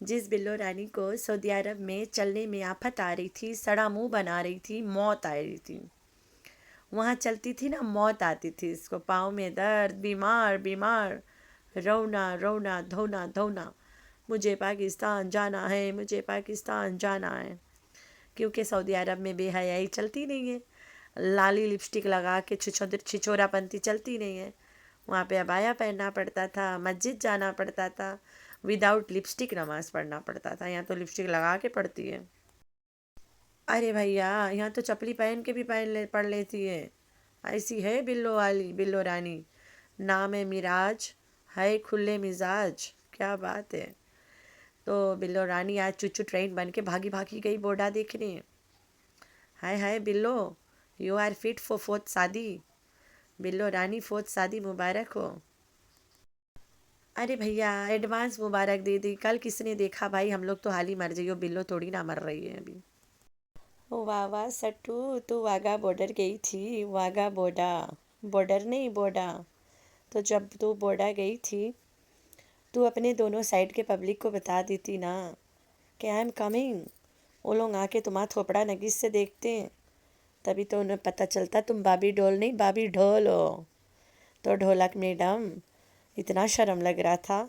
جس بلو رانی کو سعودی عرب میں چلنے میں آفت آ رہی تھی، سڑا منہ بنا رہی تھی، موت آ رہی تھی، وہاں چلتی تھی نا موت آتی تھی اس کو، پاؤں میں درد، بیمار بیمار، رونا رونا دھونا دھونا، مجھے پاکستان جانا ہے، مجھے پاکستان جانا ہے، کیونکہ سعودی عرب میں بے حیائی چلتی نہیں ہے، لالی لپسٹک لگا کے چھچورا پنتی چلتی نہیں ہے، وہاں پہ عبایا پہننا پڑتا تھا، مسجد جانا پڑتا تھا، وداؤٹ لپسٹک نماز پڑھنا پڑتا تھا، یہاں تو لپسٹک لگا کے پڑھتی ہے۔ ارے بھیا یہاں تو چپلی پہن کے بھی پڑھ لیتی ہے، ایسی ہے بلو والی بلو رانی، نام ہے میراج، ہے کھلے مزاج، کیا بات ہے۔ تو بلو رانی آج چچو ٹرین بن کے بھاگی بھاگی گئی بوڈا دیکھنے، ہائے ہائے بلو، you are fit for fourth شادی، بلو رانی فورتھ شادی مبارک ہو۔ ارے بھیا ایڈوانس مبارک دے دی، کل کس نے دیکھا بھائی، ہم لوگ تو حال ہی مر جائیو، بلو تھوڑی نہ مر رہی ہے ابھی۔ واہ واہ سٹو، تو واگا بارڈر گئی تھی، واگا بوڈا، بارڈر نہیں بوڈا، تو جب تو بوڈا گئی تھی تو اپنے دونوں سائڈ کے پبلک کو بتا دیتی نا کہ آئی ایم کمنگ، وہ لوگ آ کے تمہارا تھوپڑا نگیس سے دیکھتے ہیں، تبھی تو انہیں پتہ چلتا تم بابی ڈول نہیں بابی ڈھول ہو۔ تو ڈھولک میڈم اتنا شرم لگ رہا تھا،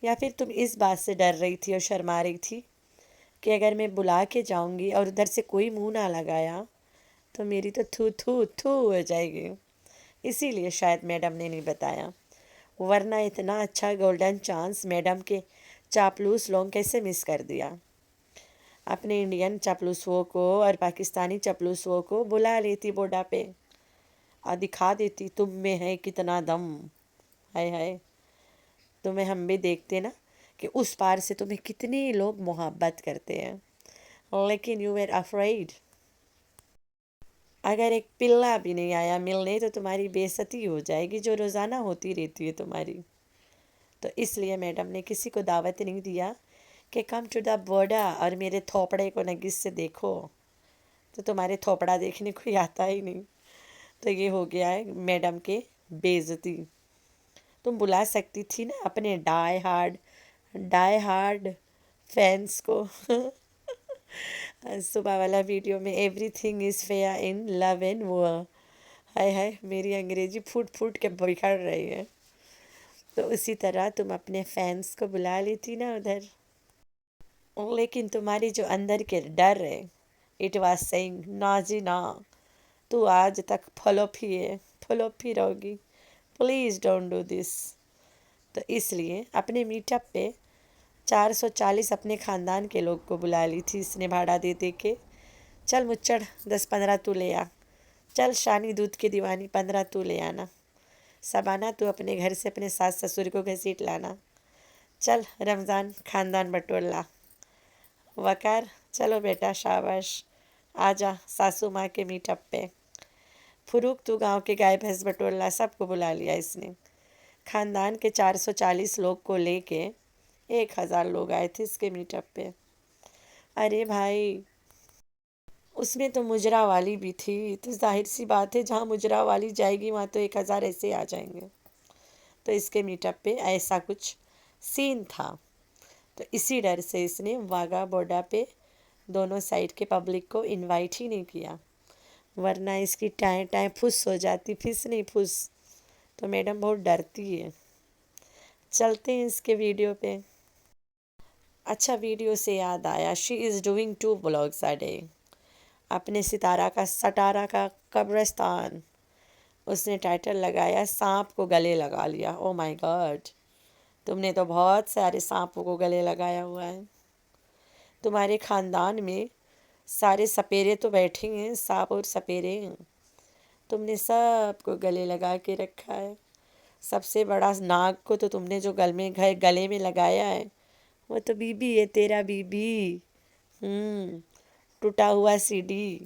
یا پھر تم اس بات سے ڈر رہی تھی اور شرما رہی تھی کہ اگر میں بلا کے جاؤں گی اور ادھر سے کوئی منہ نہ لگایا تو میری تو تھو تھو تھو ہو جائے گی، اسی لیے شاید میڈم نے نہیں بتایا، ورنہ اتنا اچھا گولڈن چانس میڈم کے چاپلوس لوگ کیسے مس کر دیا۔ اپنے انڈین چاپلوسوں کو اور پاکستانی چاپلوسوں کو بلا لیتی بوڈا پہ اور دکھا دیتی تم میں ہے کتنا دم، ہائے ہائے، تمہیں ہم بھی دیکھتے نا کہ اس پار سے تمہیں کتنے لوگ محبت کرتے ہیں، لیکن یو ویر افریڈ، اگر ایک پلا بھی نہیں آیا ملنے تو تمہاری بے عزتی ہو جائے گی جو روزانہ ہوتی رہتی ہے تمہاری۔ تو اس لیے میڈم نے کسی کو دعوت نہیں دیا کہ کم ٹو دا بوڈا اور میرے تھوپڑے کو نگیس سے دیکھو، تو تمہارے تھوپڑا دیکھنے کوئی آتا ہی نہیں، تو یہ ہو گیا ہے میڈم کے بے عزتی۔ تم بلا سکتی تھی نا اپنے ڈائی ہارڈ فینس کو۔ صبح والا ویڈیو میں everything is fair in love and war, ہائے ہائے میری انگریزی پھوٹ پھوٹ کے بکھر رہی ہے، تو اسی طرح تم اپنے فینس کو بلا لیتی نا ادھر، لیکن تمہاری جو اندر کے ڈر ہے اٹ واز سینگ نا جی نا، تو آج تک فلوپ ہی ہے، فلوپ ہی رہو گی، پلیز ڈونٹ ڈو دس۔ تو اس لیے اپنے میٹ اپ پہ 440 اپنے خاندان کے لوگ کو بلا لی تھی اس نے بھاڑا دے دے کے، چل مچڑ 10-15 تو لے آ، چل شانی دودھ کی دیوانی 15 تو لے آنا، سبانہ تو اپنے گھر سے اپنے ساس سسر کو گھسیٹ لانا، چل رمضان خاندان بٹور لا، وقار چلو بیٹا شاباش آجا ساسو ماں کے میٹ اپ پہ، فروخ تو گاؤں کے گائے بھینس بٹور لا، سب کو بلا لیا اس نے، خاندان کے 440 لوگ کو لے کے 1000 لوگ آئے تھے اس کے میٹ اپ پہ۔ ارے بھائی اس میں تو مجرا والی بھی تھی، تو ظاہر سی بات ہے جہاں مجرا والی جائے گی وہاں تو 1000 ایسے آ جائیں گے، تو اس کے میٹ اپ پہ ایسا کچھ سین تھا، تو اسی ڈر سے اس نے واگا بورڈا پہ دونوں سائڈ کے پبلک کو انوائٹ ہی نہیں کیا، ورنہ اس کی ٹائیں ٹائیں پھس ہو جاتی، پھس نہیں پھس، تو میڈم بہت ڈرتی ہے۔ چلتے ہیں اس کے ویڈیو پہ۔ اچھا ویڈیو سے یاد آیا، شی is doing 2 vlogs a day، اپنے سٹارہ کا قبرستان، اس نے ٹائٹل لگایا سانپ کو گلے لگا لیا، او مائی گاڈ، تم نے تو بہت سارے سانپوں کو گلے لگایا ہوا ہے، تمہارے خاندان میں سارے سپیرے تو بیٹھے ہیں، سانپ اور سپیرے، تم نے سب کو گلے لگا کے رکھا ہے، سب سے بڑا ناگ کو تو تم نے جو گلے میں لگایا ہے وہ تو بی بی ہے، تیرا بی بی، ٹوٹا ہوا سی ڈی،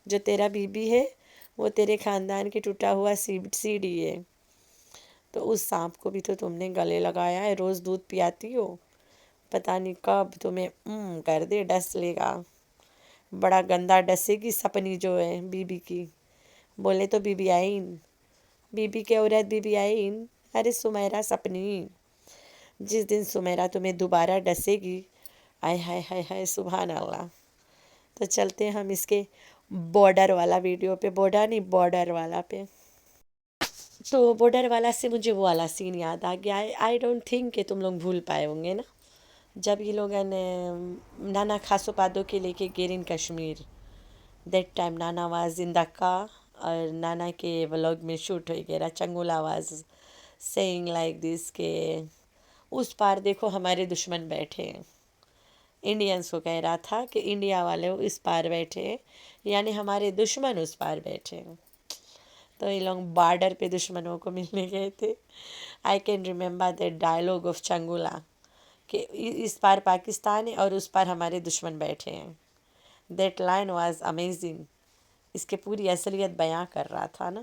جو تیرا بی بی ہے وہ تیرے خاندان کی ٹوٹا ہوا سی ڈی ہے، تو اس سانپ کو بھی تو تم نے گلے لگایا ہے، روز دودھ پلاتی ہو، پتہ نہیں کب تمہیں کر دے ڈس لے گا، بڑا گندا ڈسے گی سپنی جو ہے بی بی کی، بولے تو بی بی آئین، بی بی کے عورت بی بی آئین، ارے سمیرہ سپنی، جس دن سمیرہ تمہیں دوبارہ ڈسے گی آئے ہائے ہائے ہائے سبحان اللہ. تو چلتے ہیں ہم اس کے بارڈر والا ویڈیو پہ، بارڈر نہیں بارڈر والا پہ. تو بارڈر والا سے مجھے وہ والا سین یاد آ گیا. آئی ڈونٹ تھنک کہ تم لوگ بھول پائے ہوں گے نا، جب یہ لوگ نانا خاسو پادو کے لے کے گئے ان کشمیر. دیٹ ٹائم نانا واز ان دکا، اور نانا کے ولوگ میں شوٹ ہوئی گیا چنگولا واز سینگ لائک دس کہ اس پار دیکھو ہمارے دشمن بیٹھے ہیں. انڈینس کو کہہ رہا تھا کہ انڈیا والے اس پار بیٹھے ہیں، یعنی ہمارے دشمن اس پار بیٹھے ہیں. تو یہ لوگ بارڈر پہ دشمنوں کو ملنے گئے تھے. I can remember that dialogue of چنگولا کہ اس پار پاکستان ہے اور اس پار ہمارے دشمن بیٹھے ہیں. That line was amazing. اس کے پوری اصلیت بیاں کر رہا تھا نا،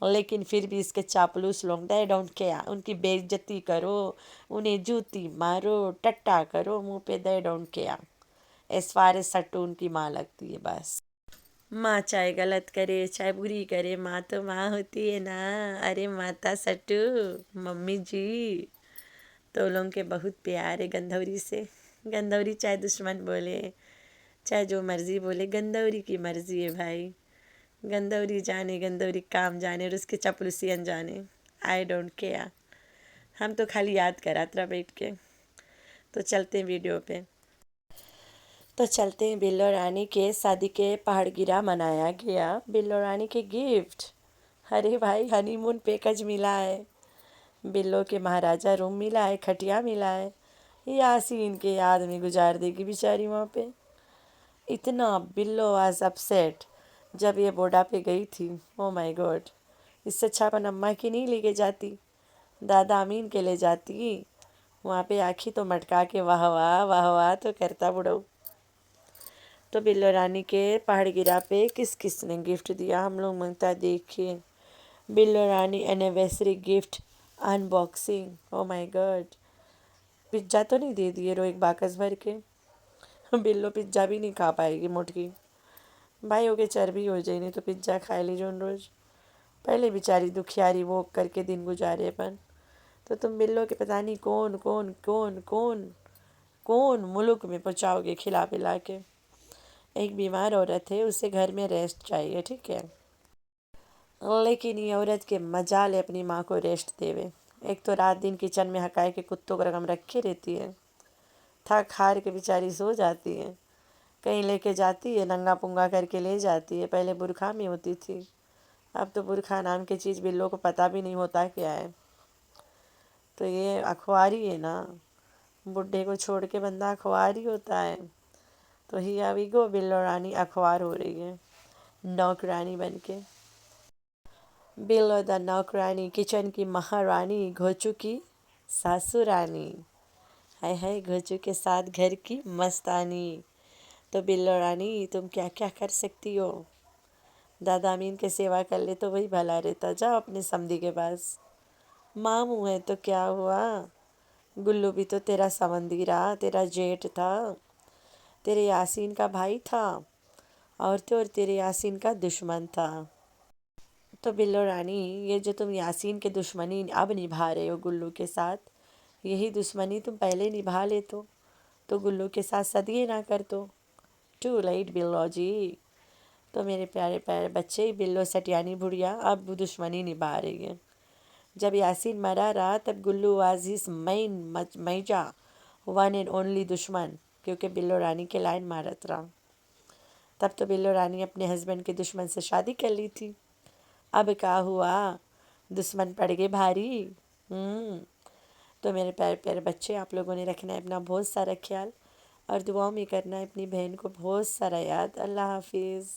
لیکن پھر بھی اس کے چاپلوس لوگ دے ڈونٹ کیئر، ان کی بے عزتی کرو، انہیں جوتی مارو، ٹٹا کرو منہ پہ، they don't care. As far as سٹو ان کی ماں لگتی ہے بس. ماں چاہے غلط کرے چاہے بری کرے، ماں تو ماں ہوتی ہے نا. ارے ماتا سٹو ممی جی. تو لوگوں کے بہت پیار ہے گندھوری سے. گندھوری چاہے دشمن بولے چاہے جو مرضی بولے، گندھوری کی مرضی ہے بھائی. گندھوری جانے، گندھوری کام جانے اور اس کے چپلوسی انجانے. آئی ڈونٹ کیئر، ہم تو خالی یاد کراترا بیٹھ کے. تو چلتے ہیں ویڈیو پہ. تو چلتے ہیں بلو رانی کے شادی کے پہاڑ گرا منایا گیا. بلو رانی کے گفٹ، ارے بھائی ہنی مون پیکج ملا ہے، بلو کے مہاراجہ روم ملا ہے، کھٹیا ملا ہے. یاسین کے یاد میں گزار دے گی بیچاری وہاں پہ. اتنا بلو واز اپسیٹ جب یہ بوڈا پہ گئی تھی. او مائی گاڈ، اس سے اچھا اپن اماں کی نہیں لے کے جاتی، دادا امین کے لے جاتی. وہاں پہ آنکھی تو مٹکا کے واہ واہ واہ واہ تو کرتا بڑو. تو بلو رانی کے پہاڑ گرا پہ کس کس نے گفٹ دیا ہم لوگ منگتا دیکھیے. بلو رانی اینیورسری گفٹ ان باکسنگ. او مائی گاڈ، پزا تو نہیں دے دیے رو ایک باکس بھر کے. بلو پزا بھی نہیں کھا پائے گی موٹکی بھائی، ہو کے چربی ہو جائے، نہیں تو پزا کھائے لی جون روز. پہلے بیچاری دکھیاری وہ کر کے دن گزارے اپن. تو تم بلو کے پتہ نہیں کون کون کون کون کون ملک میں پہنچاؤ گے کھلا پلا کے. ایک بیمار عورت ہے، اسے گھر میں ریسٹ چاہیے، ٹھیک ہے، لیکن یہ عورت کے مجال اپنی ماں کو ریسٹ دیوے. ایک تو رات دن کچن میں ہکائے کے کتوں کو رقم رکھے رہتی ہے، تھک ہار کے بیچاری سو جاتی ہے. کہیں لے کے جاتی ہے ننگا پنگا کر کے لے جاتی ہے. پہلے برکھا میں ہوتی تھی، اب تو برکھا نام کی چیز بلو کو پتہ بھی نہیں ہوتا کیا ہے. تو یہ اخواری ہے نا، بڈھے کو چھوڑ کے بندہ اخواری ہوتا ہے. تو ہی ابھی گو بلو رانی اخوار ہو رہی ہے نوکرانی بن کے. بلو دا نوکرانی کچن کی مہارانی، گھوچو کی ساسو رانی. ہائے ہائے گھوچو کے ساتھ گھر کی مستانی. تو بلو رانی تم کیا کیا کر سکتی ہو. دادا امین کے سیوا کر لے تو وہی بھلا رہتا. جاؤ اپنے سمدھی کے پاس، ماموں ہے تو کیا ہوا. گلو بھی تو تیرا سمندی رہا، تیرا جیٹ تھا، تیرے یاسین کا بھائی تھا، اور تو اور تیرے یاسین کا دشمن تھا. تو بلو رانی یہ جو تم یاسین کے دشمنی اب نبھا رہے ہو گلو کے ساتھ، یہی دشمنی تم پہلے نبھا لیتو تو گلو کے ساتھ صدیے نہ کرتو. ٹو لیٹ بلو جی. تو میرے پیارے پیارے بچے، بلو سٹیانی بڑھیا اب دشمنی نبھا رہی ہے. جب یاسین مرا رہا تب گلو واز ہز مین میجا ون اینڈ اونلی دشمن، کیونکہ بلو رانی کے لائن مارت رہا. تب تو بلو رانی اپنے ہسبینڈ کے دشمن سے شادی کر لی تھی. اب کیا ہوا، دشمن پڑ گئے بھاری. تو میرے پیارے پیارے بچے، آپ لوگوں نے رکھنا ہے اپنا بہت سارا خیال، اور دعاؤں میں کرنا ہے اپنی بہن کو بہت سارا یاد. اللہ حافظ.